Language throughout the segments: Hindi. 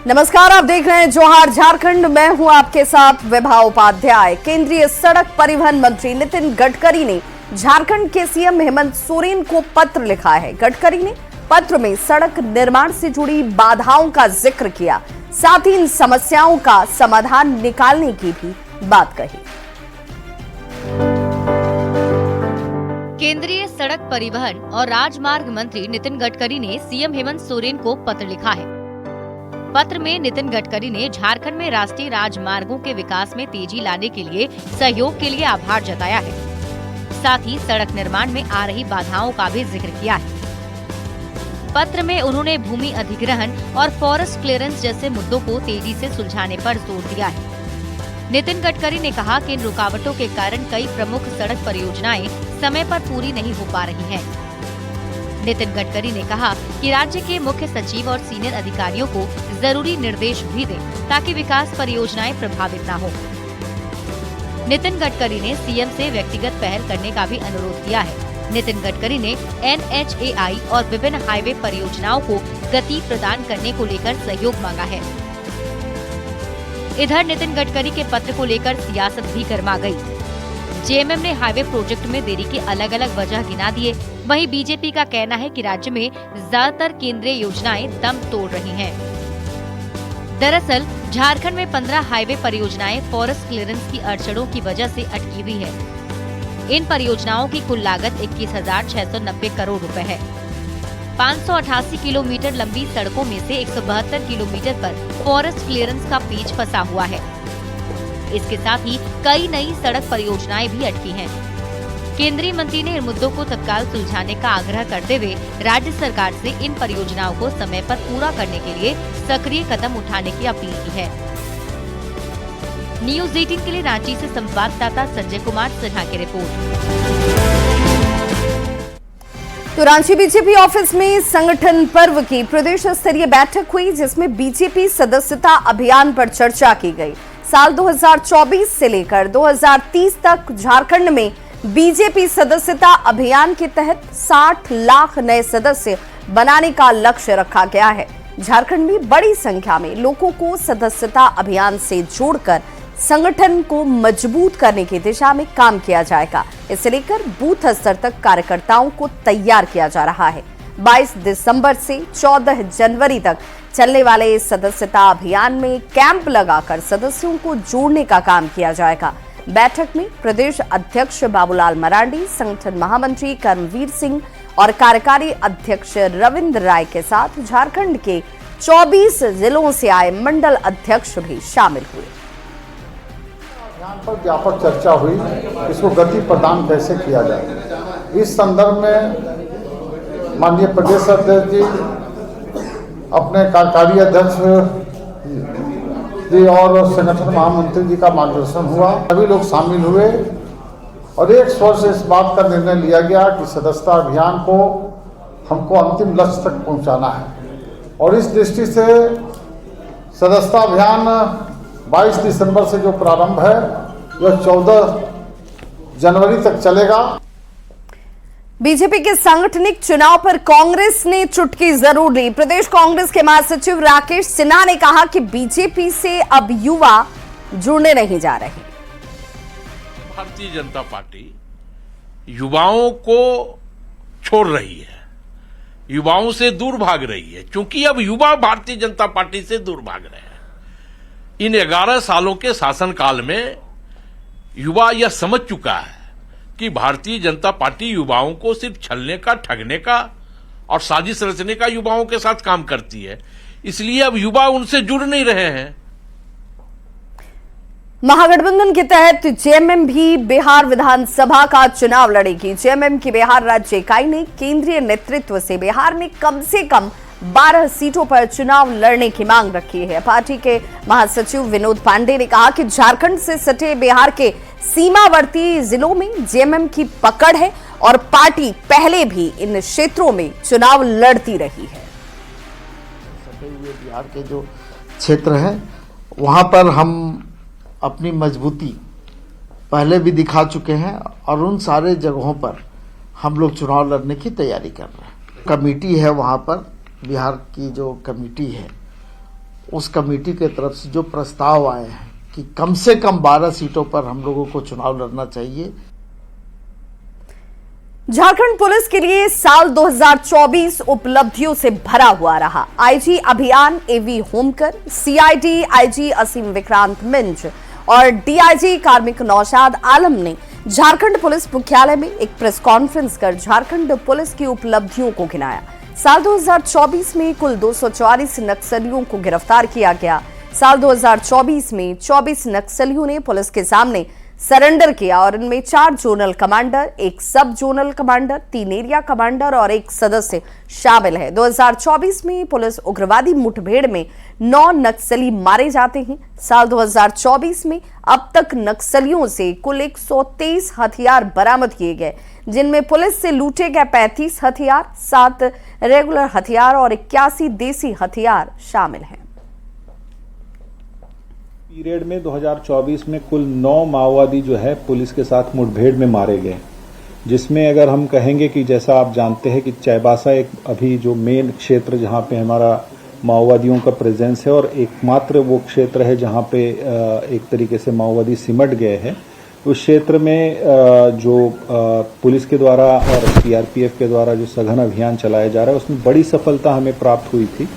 नमस्कार, आप देख रहे हैं जोहार झारखंड। मैं हूं आपके साथ विभा उपाध्याय। केंद्रीय सड़क परिवहन मंत्री नितिन गडकरी ने झारखंड के सीएम हेमंत सोरेन को पत्र लिखा है। गडकरी ने पत्र में सड़क निर्माण से जुड़ी बाधाओं का जिक्र किया, साथ ही इन समस्याओं का समाधान निकालने की भी बात कही। केंद्रीय सड़क परिवहन और राजमार्ग मंत्री नितिन गडकरी ने सीएम हेमंत सोरेन को पत्र लिखा है। पत्र में नितिन गडकरी ने झारखंड में राष्ट्रीय राजमार्गों के विकास में तेजी लाने के लिए सहयोग के लिए आभार जताया है। साथ ही सड़क निर्माण में आ रही बाधाओं का भी जिक्र किया है। पत्र में उन्होंने भूमि अधिग्रहण और फॉरेस्ट क्लियरेंस जैसे मुद्दों को तेजी से सुलझाने पर जोर दिया है। नितिन गडकरी ने कहा कि इन रुकावटों के कारण कई प्रमुख सड़क परियोजनाएं समय पर पूरी नहीं हो पा रही हैं। नितिन गडकरी ने कहा कि राज्य के मुख्य सचिव और सीनियर अधिकारियों को जरूरी निर्देश भी दें ताकि विकास परियोजनाएं प्रभावित न हो। नितिन गडकरी ने सीएम से व्यक्तिगत पहल करने का भी अनुरोध किया है। नितिन गडकरी ने NHAI और विभिन्न हाईवे परियोजनाओं को गति प्रदान करने को लेकर सहयोग मांगा है। इधर नितिन गडकरी के पत्र को लेकर सियासत भी गर्मा गई। जेएमएम ने हाईवे प्रोजेक्ट में देरी की अलग अलग वजह गिना दिए। वहीं बीजेपी का कहना है कि राज्य में ज्यादातर केंद्रीय योजनाएं दम तोड़ रही हैं। दरअसल झारखंड में 15 हाईवे परियोजनाएं फॉरेस्ट क्लियरेंस की अड़चनों की वजह से अटकी हुई है। इन परियोजनाओं की कुल लागत 21,690 करोड़ रुपए है। 588 किलोमीटर लंबी सड़कों में से 172 किलोमीटर पर फॉरेस्ट क्लियरेंस का पेच फंसा हुआ है। इसके साथ ही कई नई सड़क परियोजनाएं भी अटकी हैं। केंद्रीय मंत्री ने इन मुद्दों को तत्काल सुलझाने का आग्रह करते हुए राज्य सरकार से इन परियोजनाओं को समय पर पूरा करने के लिए सक्रिय कदम उठाने की अपील की है। न्यूज़ 18 के लिए रांची से संवाददाता संजय कुमार सिन्हा की रिपोर्ट। तो रांची बीजेपी ऑफिस में संगठन पर्व की प्रदेश स्तरीय बैठक हुई, जिसमें बीजेपी सदस्यता अभियान पर चर्चा की गई। साल 2024 से लेकर 2030 तक झारखंड में बीजेपी सदस्यता अभियान के तहत 60 लाख नए सदस्य बनाने का लक्ष्य रखा गया है। झारखंड में बड़ी संख्या में लोगों को सदस्यता अभियान से जोड़कर संगठन को मजबूत करने की दिशा में काम किया जाएगा। इसे लेकर बूथ स्तर तक कार्यकर्ताओं को तैयार किया जा रहा है। 22 दिसंबर से 14 जनवरी तक चलने वाले इस सदस्यता अभियान में कैंप लगाकर सदस्यों को जोड़ने का काम किया जाएगा। बैठक में प्रदेश अध्यक्ष बाबूलाल मरांडी, संगठन महामंत्री कर्मवीर सिंह और कार्यकारी अध्यक्ष रविंद्र राय के साथ झारखंड के 24 जिलों से आए मंडल अध्यक्ष भी शामिल हुए। अभियान पर व्यापक चर्चा हुई, इसको गति प्रदान कैसे किया जाए। इस संदर्भ में माननीय प्रदेश अध्यक्ष जी, अपने कार्यकारी अध्यक्ष जी और संगठन महामंत्री जी का मार्गदर्शन हुआ। सभी लोग शामिल हुए और एक स्वर से इस बात का निर्णय लिया गया कि सदस्यता अभियान को हमको अंतिम लक्ष्य तक पहुंचाना है। और इस दृष्टि से सदस्यता अभियान 22 दिसंबर से जो प्रारंभ है यह 14 जनवरी तक चलेगा। बीजेपी के सांगठनिक चुनाव पर कांग्रेस ने चुटकी जरूर ली। प्रदेश कांग्रेस के महासचिव राकेश सिन्हा ने कहा कि बीजेपी से अब युवा जुड़ने नहीं जा रहे। भारतीय जनता पार्टी युवाओं को छोड़ रही है, युवाओं से दूर भाग रही है, क्योंकि अब युवा भारतीय जनता पार्टी से दूर भाग रहे हैं। इन 11 सालों के शासनकाल में युवा यह समझ चुका है कि भारतीय जनता पार्टी युवाओं को सिर्फ छलने का, ठगने का और साजिश रचने का युवाओं के साथ काम करती है। इसलिए अब युवा उनसे जुड़ नहीं रहे हैं। महागठबंधन के तहत जेएमएम भी बिहार विधानसभा का चुनाव लड़ेगी। जेएमएम की बिहार राज्य इकाई ने केंद्रीय नेतृत्व से बिहार में कम से कम 12 सीटों पर चुनाव लड़ने की मांग रखी है। पार्टी के महासचिव विनोद पांडे ने कहा कि झारखंड से सटे बिहार के सीमावर्ती जिलों में जेएमएम की पकड़ है और पार्टी पहले भी इन क्षेत्रों में चुनाव लड़ती रही है। सटे हुए बिहार के जो क्षेत्र हैं वहां पर हम अपनी मजबूती पहले भी दिखा चुके हैं और उन सारे जगहों पर हम लोग चुनाव लड़ने की तैयारी कर रहे हैं। कमेटी है वहां पर, बिहार की जो कमेटी है उस कमेटी के तरफ से जो प्रस्ताव आए हैं कि कम से कम 12 सीटों पर हम लोगों को चुनाव लड़ना चाहिए। झारखंड पुलिस के लिए साल 2024 उपलब्धियों से भरा हुआ रहा। आईजी अभियान एवी होमकर, सीआईडी आईजी असीम विक्रांत मिंज और डीआईजी कार्मिक नौशाद आलम ने झारखंड पुलिस मुख्यालय में एक प्रेस कॉन्फ्रेंस कर झारखंड पुलिस की उपलब्धियों को गिनाया। साल 2024 में कुल 244 नक्सलियों को गिरफ्तार किया गया। साल 2024 में 24 नक्सलियों ने पुलिस के सामने सरेंडर किया और इनमें 4 जोनल कमांडर, 1 सब जोनल कमांडर, 3 एरिया कमांडर और 1 सदस्य शामिल है। 2024 में पुलिस उग्रवादी मुठभेड़ में 9 नक्सली मारे जाते हैं। साल 2024 में अब तक नक्सलियों से कुल 123 हथियार बरामद किए गए, जिनमें पुलिस से लूटे गए 35 हथियार, 7 रेगुलर हथियार और 81 देसी हथियार शामिल हैं। पीरियड में 2024 में कुल 9 माओवादी जो है पुलिस के साथ मुठभेड़ में मारे गए, जिसमें अगर हम कहेंगे कि जैसा आप जानते हैं कि चाईबासा एक अभी जो मेन क्षेत्र जहां पे हमारा माओवादियों का प्रेजेंस है और एकमात्र वो क्षेत्र है जहां पे एक तरीके से माओवादी सिमट गए हैं, उस क्षेत्र में जो पुलिस के द्वारा और सीआरपीएफ के द्वारा जो सघन अभियान चलाया जा रहा है उसमें बड़ी सफलता हमें प्राप्त हुई थी,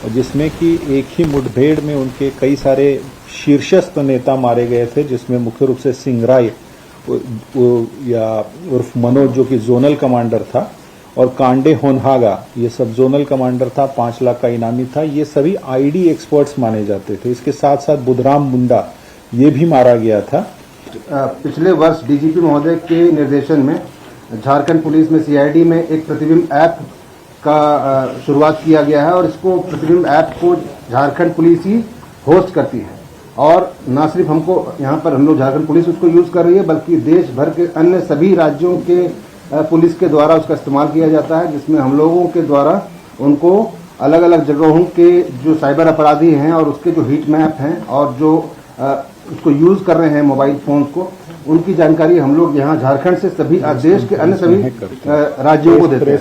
जिसमें कि एक ही मुठभेड़ में उनके कई सारे शीर्षस्थ नेता मारे गए थे, जिसमें मुख्य रूप से सिंगराय या उर्फ मनोज जो कि जोनल कमांडर था और कांडे होनहागा ये सब जोनल कमांडर था, 5 लाख का इनामी था। ये सभी आईडी एक्सपर्ट्स माने जाते थे। इसके साथ साथ बुधराम मुंडा ये भी मारा गया था। पिछले वर्ष डीजीपी महोदय के निर्देशन में झारखंड पुलिस में सीआईडी में एक प्रतिबिंब ऐप का शुरुआत किया गया है और इसको प्रतिबिंब ऐप को झारखंड पुलिस ही होस्ट करती है और न सिर्फ हमको यहाँ पर हम लोग झारखंड पुलिस उसको यूज कर रही है, बल्कि देश भर के अन्य सभी राज्यों के पुलिस के द्वारा उसका इस्तेमाल किया जाता है, जिसमें हम लोगों के द्वारा उनको अलग अलग जगहों के जो साइबर अपराधी हैं और उसके जो हीट मैप हैं और जो उसको यूज कर रहे हैं मोबाइल फोन्स को, उनकी जानकारी हम लोग यहाँ झारखंड से सभी देश के अन्य सभी राज्यों को देते हैं।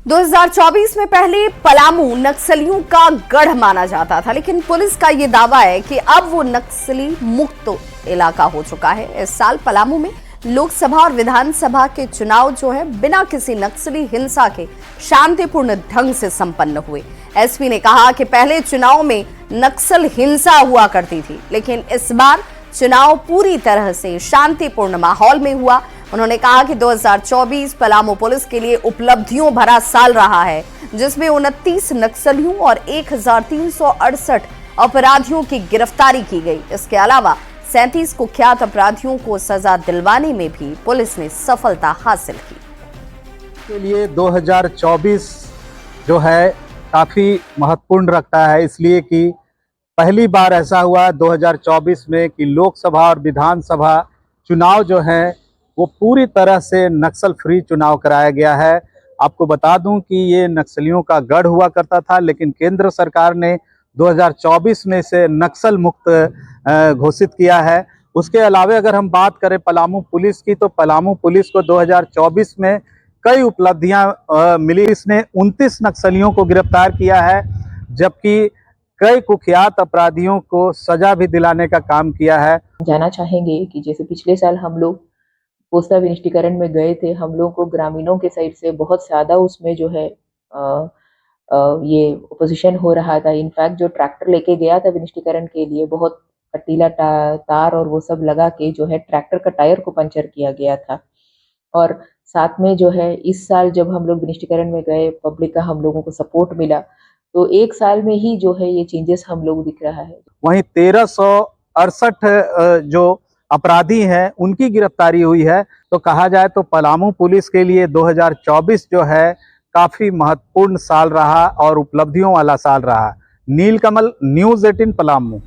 2024 में पहले पलामू नक्सलियों का गढ़ माना जाता था, लेकिन पुलिस का यह दावा है कि अब वो नक्सली मुक्त इलाका हो चुका है। इस साल पलामू में लोकसभा और विधानसभा के चुनाव जो है बिना किसी नक्सली हिंसा के शांतिपूर्ण ढंग से संपन्न हुए। एसपी ने कहा कि पहले चुनाव में नक्सल हिंसा हुआ करती थी, लेकिन इस बार चुनाव पूरी तरह से शांतिपूर्ण माहौल में हुआ। उन्होंने कहा कि 2024 पलामू पुलिस के लिए उपलब्धियों भरा साल रहा है, जिसमें 29 नक्सलियों और 1368 अपराधियों की गिरफ्तारी की गई। इसके अलावा 37 कुख्यात अपराधियों को सजा दिलवाने में भी पुलिस ने सफलता हासिल की। के लिए 2024 जो है काफी महत्वपूर्ण रखता है, इसलिए कि पहली बार ऐसा हुआ 2024 में कि लोकसभा और विधानसभा चुनाव जो है वो पूरी तरह से नक्सल फ्री चुनाव कराया गया है। आपको बता दूं कि ये नक्सलियों का गढ़ हुआ करता था, लेकिन केंद्र सरकार ने 2024 में से नक्सल मुक्त घोषित किया है। उसके अलावा अगर हम बात करें पलामू पुलिस की, तो पलामू पुलिस को 2024 में कई उपलब्धियां मिली। इसने 29 नक्सलियों को गिरफ्तार किया है, जबकि कई कुख्यात अपराधियों को सजा भी दिलाने का काम किया है। जाना चाहेंगे कि जैसे पिछले साल हम लोग पोस्ता विनिष्टीकरण में गए थे, हम लोग को ग्रामीणों के साइड से बहुत ज्यादा उसमें जो है ये ओपोजिशन हो रहा था। इनफैक्ट जो ट्रैक्टर लेके गया था विनिष्टीकरण के लिए, बहुत कटीला तार और वो सब लगा के जो है ट्रैक्टर का टायर को पंचर किया गया था। और साथ में जो है इस साल जब हम लोग विनिष्टीकरण में गए, पब्लिक का हम लोगों को सपोर्ट मिला, तो 1 साल में ही जो है ये चेंजेस हम लोग दिख रहा है। वहीं 1368 जो अपराधी हैं उनकी गिरफ्तारी हुई है। तो कहा जाए तो पलामू पुलिस के लिए 2024 जो है काफी महत्वपूर्ण साल रहा और उपलब्धियों वाला साल रहा। नीलकमल, न्यूज़ 18 पलामू।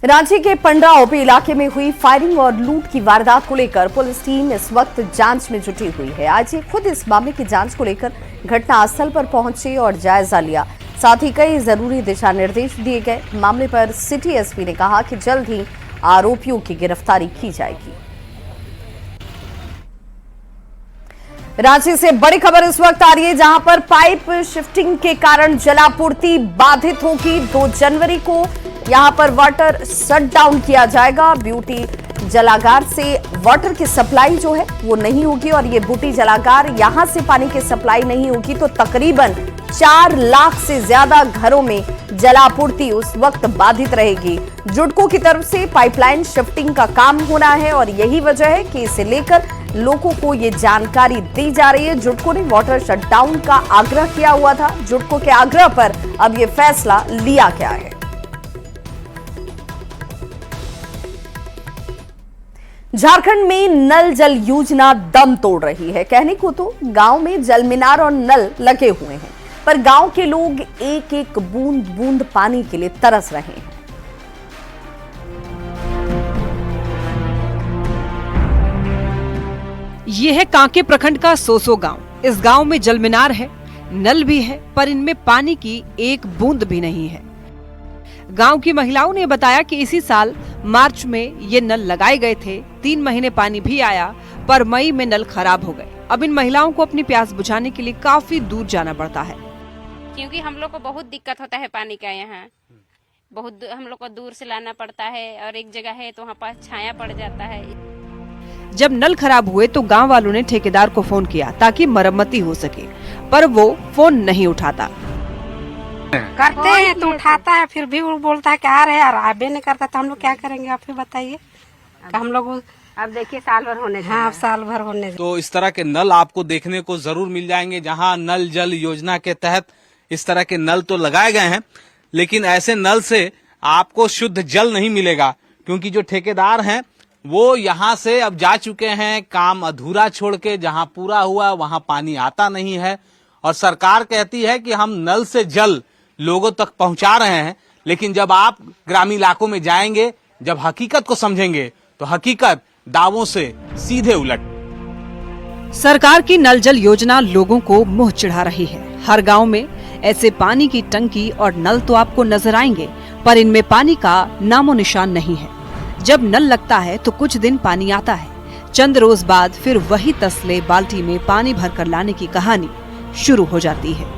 रांची के पंडरा ओपी इलाके में हुई फायरिंग और लूट की वारदात को लेकर पुलिस टीम इस वक्त जांच में जुटी हुई है। आईजी खुद इस मामले की जांच को लेकर घटनास्थल पर पहुंचे और जायजा लिया। साथ ही कई जरूरी दिशा निर्देश दिए गए। मामले पर सिटी एसपी ने कहा कि जल्द ही आरोपियों की गिरफ्तारी की जाएगी। रांची से बड़ी खबर इस वक्त आ रही है, जहां पर पाइप शिफ्टिंग के कारण जलापूर्ति बाधित होगी। 2 जनवरी को यहां पर वाटर शटडाउन किया जाएगा। ब्यूटी जलागार से वाटर की सप्लाई जो है वो नहीं होगी, और ये बूटी जलागार यहां से पानी की सप्लाई नहीं होगी तो तकरीबन 4 लाख से ज्यादा घरों में जलापूर्ति उस वक्त बाधित रहेगी। जुडको की तरफ से पाइपलाइन शिफ्टिंग का काम होना है, और यही वजह है कि इसे लेकर लोगों को ये जानकारी दी जा रही है। जुडको ने वाटर शटडाउन का आग्रह किया हुआ था। जुडको के आग्रह पर अब ये फैसला लिया गया है। झारखंड में नल जल योजना दम तोड़ रही है। कहने को तो गांव में जल मीनार और नल लगे हुए हैं, पर गांव के लोग एक एक बूंद बूंद पानी के लिए तरस रहे हैं। ये है कांके प्रखंड का सोसो गांव। इस गांव में जल मीनार है, नल भी है, पर इनमें पानी की एक बूंद भी नहीं है। गांव की महिलाओं ने बताया कि इसी साल मार्च में ये नल लगाए गए थे। 3 महीने पानी भी आया, पर मई में नल खराब हो गए। अब इन महिलाओं को अपनी प्यास बुझाने के लिए काफी दूर जाना पड़ता है, क्योंकि हम लोग को बहुत दिक्कत होता है पानी का। यहाँ बहुत हम लोग को दूर से लाना पड़ता है, और एक जगह है तो वहाँ पर छाया पड़ जाता है। जब नल खराब हुए तो गांव वालों ने ठेकेदार को फोन किया ताकि मरम्मती हो सके, पर वो फोन नहीं उठाता। करते हैं तो उठाता है, फिर भी वो बोलता है कि आ रहे यार, आबे नहीं करता तो हम लोग क्या करेंगे, आप ही बताइए। हम लोग अब देखिए साल भर होने हाँ, साल भर होने तो इस तरह के नल आपको देखने को जरूर मिल जाएंगे। जहां नल जल योजना के तहत इस तरह के नल तो लगाए गए हैं, लेकिन ऐसे नल से आपको शुद्ध जल नहीं मिलेगा, क्योंकि जो ठेकेदार हैं वो यहाँ से अब जा चुके हैं काम अधूरा छोड़ के। जहां पूरा हुआ वहां पानी आता नहीं है, और सरकार कहती है कि हम नल से जल लोगों तक पहुंचा रहे हैं, लेकिन जब आप ग्रामीण इलाकों में जाएंगे, जब हकीकत को समझेंगे, तो हकीकत दावों से सीधे उलट। सरकार की नल जल योजना लोगों को मुंह चिढ़ा रही है। हर गांव में ऐसे पानी की टंकी और नल तो आपको नजर आएंगे, पर इनमें पानी का नामो निशान नहीं है। जब नल लगता है तो कुछ दिन पानी आता है, चंद रोज बाद फिर वही तसले बाल्टी में पानी भरकर लाने की कहानी शुरू हो जाती है।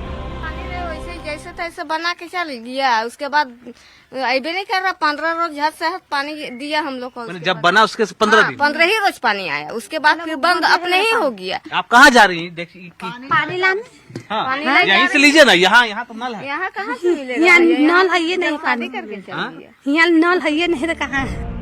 जैसे तैसे बना के चल गया, उसके बाद अबे नहीं कर रहा। 15 रोज झट से पानी दिया हम लोग को। जब बना उसके 15 ही रोज पानी आया, उसके बाद फिर बंद अपने ही हो गया। आप कहाँ जा रही हैं? देखिए पानी लाने। हाँ, यहीं से लीजिए ना। यहाँ तो नल है। यहाँ कहाँ से मिलेगा? यहाँ नल है ये नहीं, पानी करके यहाँ नल है ये नहीं, कहाँ है?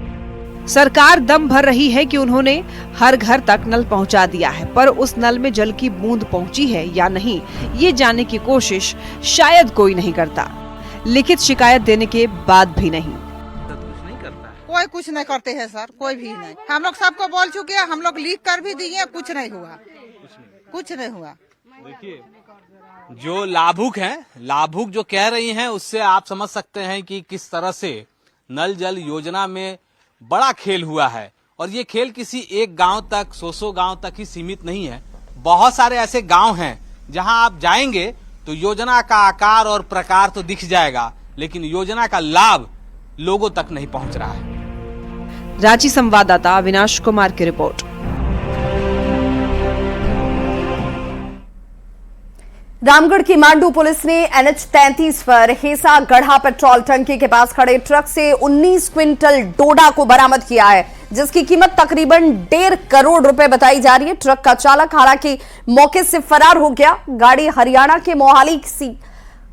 सरकार दम भर रही है कि उन्होंने हर घर तक नल पहुंचा दिया है, पर उस नल में जल की बूंद पहुंची है या नहीं, ये जानने की कोशिश शायद कोई नहीं करता। लिखित शिकायत देने के बाद भी नहीं। कोई कुछ नहीं करते हैं सर, कोई भी नहीं। हम लोग सबको बोल चुके हैं, हम लोग लिख कर भी दिए, कुछ नहीं हुआ, कुछ नहीं हुआ। देखिए, जो लाभुक हैं, लाभुक जो कह रही हैं, उससे आप समझ सकते हैं कि किस तरह से नल जल योजना में बड़ा खेल हुआ है। और ये खेल किसी एक गांव तक, सोसो गांव तक ही सीमित नहीं है। बहुत सारे ऐसे गांव हैं जहां आप जाएंगे तो योजना का आकार और प्रकार तो दिख जाएगा, लेकिन योजना का लाभ लोगों तक नहीं पहुंच रहा है। रांची संवाददाता अविनाश कुमार की रिपोर्ट। रामगढ़ की मांडू पुलिस ने NH 33 पर हेसा गढ़ा पेट्रोल टंकी के पास खड़े ट्रक से 19 क्विंटल डोडा को बरामद किया है, जिसकी कीमत तकरीबन 1.5 करोड़ रुपए बताई जा रही है। ट्रक का चालक हालांकि मौके से फरार हो गया। गाड़ी हरियाणा के मोहाली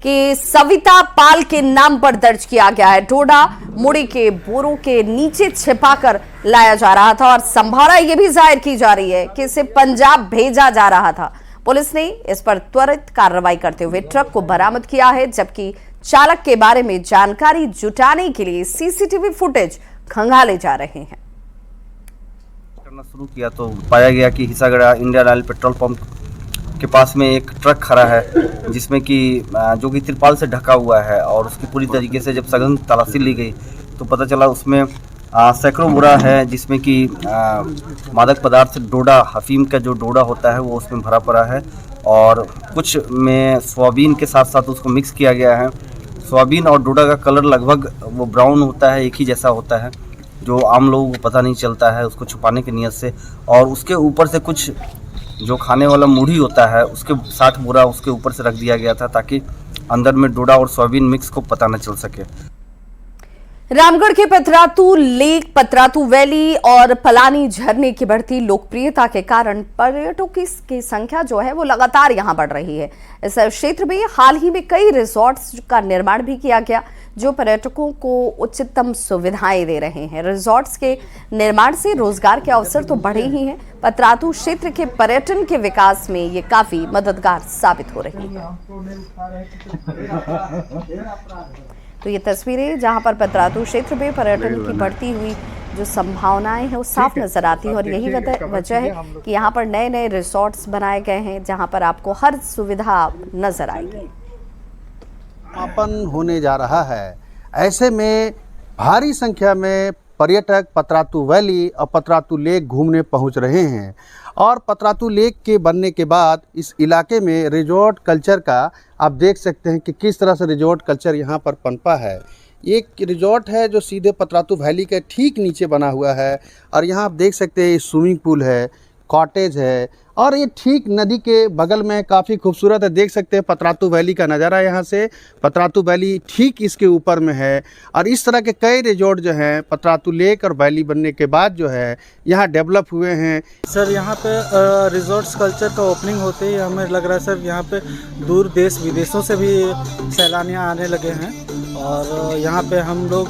के सविता पाल के नाम पर दर्ज किया गया है। डोडा मुड़ी के बोरों के नीचे छिपाकर लाया जा रहा था, और संभावना यह भी जाहिर की जा रही है कि इसे पंजाब भेजा जा रहा था। पुलिस ने इस पर त्वरित कार्रवाई करते हुए ट्रक को बरामद किया है, जबकि चालक के बारे में जानकारी जुटाने के लिए सीसीटीवी फुटेज खंगाले जा रहे हैं। करना शुरू किया तो पाया गया कि हिसागढ़ा इंडियन ऑयल पेट्रोल पंप के पास में एक ट्रक खड़ा है, जिसमें कि जो कि तिरपाल से ढका हुआ है, और उसकी पूरी तरीके से जब सघन तलाशी ली गई तो पता चला उसमें सैकड़ों बोरा है, जिसमें कि मादक पदार्थ डोडा, अफीम का जो डोडा होता है वो उसमें भरा पड़ा है, और कुछ में सोयाबीन के साथ साथ उसको मिक्स किया गया है। सोयाबीन और डोडा का कलर लगभग वो ब्राउन होता है, एक ही जैसा होता है, जो आम लोगों को पता नहीं चलता है उसको छुपाने की नीयत से। और उसके ऊपर से कुछ जो खाने वाला मूढ़ी होता है उसके 60 बोरा उसके ऊपर से रख दिया गया था, ताकि अंदर में डोडा और सोयाबीन मिक्स को पता न चल सके। रामगढ़ के पतरातू लेक, पतरातू वैली और पलानी झरने की बढ़ती लोकप्रियता के कारण पर्यटकों की संख्या जो है वो लगातार यहां बढ़ रही है। इस क्षेत्र में हाल ही में कई रिजॉर्ट्स का निर्माण भी किया गया जो पर्यटकों को उच्चतम सुविधाएं दे रहे हैं। रिजॉर्ट्स के निर्माण से रोजगार के अवसर तो बढ़े ही हैं, पतरातू क्षेत्र के पर्यटन के विकास में ये काफी मददगार साबित हो रही है। तो ये तस्वीरें जहां पर पतरातू क्षेत्र में पर्यटन की बढ़ती हुई जो संभावनाएं हैं वो साफ नजर आती है और यही वजह है कि यहाँ पर नए नए रिसोर्ट्स बनाए गए हैं जहां पर आपको हर सुविधा नजर आएगी। समापन होने जा रहा है, ऐसे में भारी संख्या में पर्यटक पतरातू वैली और पतरातू लेक घूमने पहुंच रहे हैं और पतरातू लेक के बनने के बाद इस इलाके में रिजॉर्ट कल्चर का आप देख सकते हैं कि किस तरह से रिजॉर्ट कल्चर यहाँ पर पनपा है। एक रिजॉर्ट है जो सीधे पतरातू वैली के ठीक नीचे बना हुआ है और यहाँ आप देख सकते हैं स्विमिंग पूल है, कॉटेज है और ये ठीक नदी के बगल में काफ़ी खूबसूरत है। देख सकते हैं पतरातू वैली का नज़ारा यहाँ से, पतरातू वैली ठीक इसके ऊपर में है और इस तरह के कई रिजॉर्ट जो हैं पतरातू लेक और वैली बनने के बाद जो है यहाँ डेवलप हुए हैं। सर यहाँ पे रिजॉर्ट्स कल्चर का ओपनिंग होते ही हमें लग रहा है सर यहाँ पे दूर देश विदेशों से भी सैलानियाँ आने लगे हैं और यहाँ पे हम लोग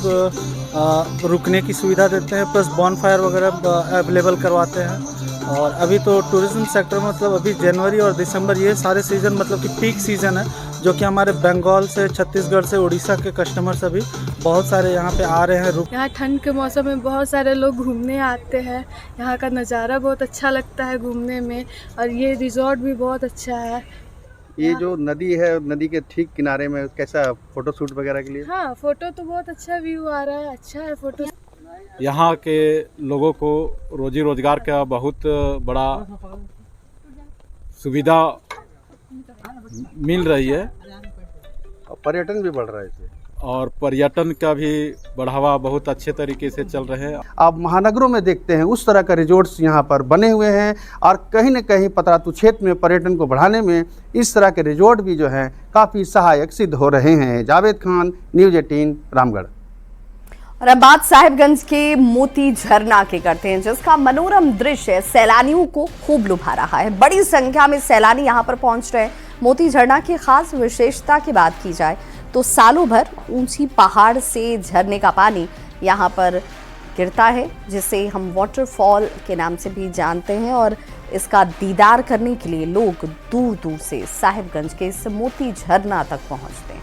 रुकने की सुविधा देते हैं, प्लस बॉनफायर वगैरह अवेलेबल करवाते हैं। और अभी तो टूरिज्म सेक्टर मतलब अभी जनवरी और दिसंबर ये सारे सीज़न मतलब कि पीक सीज़न है, जो कि हमारे बंगाल से, छत्तीसगढ़ से, उड़ीसा के कस्टमर्स अभी बहुत सारे यहाँ पे आ रहे हैं। यहाँ ठंड के मौसम में बहुत सारे लोग घूमने आते हैं, यहाँ का नज़ारा बहुत अच्छा लगता है घूमने में और ये रिजॉर्ट भी बहुत अच्छा है। ये जो नदी है, नदी के ठीक किनारे में कैसा फोटो शूट वगैरह के लिए? हाँ, फोटो तो बहुत अच्छा व्यू आ रहा है, अच्छा है फोटो। यहाँ के लोगों को रोजी रोजगार का बहुत बड़ा सुविधा मिल रही है और पर्यटन भी बढ़ रहा है इससे और पर्यटन का भी बढ़ावा बहुत अच्छे तरीके से चल रहे हैं। आप महानगरों में देखते हैं उस तरह का रिजॉर्ट्स यहाँ पर बने हुए हैं और कहीं न कहीं पतरातू क्षेत्र में पर्यटन को बढ़ाने में इस तरह के रिजॉर्ट भी जो हैं काफ़ी सहायक सिद्ध हो रहे हैं। जावेद खान, न्यूज़ 18, रामगढ़। और अब बात साहिबगंज के मोती झरना की करते हैं, जिसका मनोरम दृश्य सैलानियों को खूब लुभा रहा है। बड़ी संख्या में सैलानी यहां पर पहुंच रहे हैं। मोती झरना की खास विशेषता की बात की जाए तो सालों भर ऊंची पहाड़ से झरने का पानी यहां पर गिरता है, जिसे हम वाटरफॉल के नाम से भी जानते हैं और इसका दीदार करने के लिए लोग दूर दूर से साहिबगंज के इस मोती झरना तक पहुंचते हैं।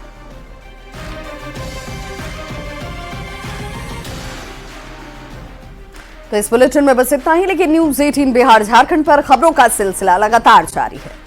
तो इस बुलेटिन में बस इतना ही, लेकिन न्यूज़ 18 बिहार झारखंड पर खबरों का सिलसिला लगातार जारी है।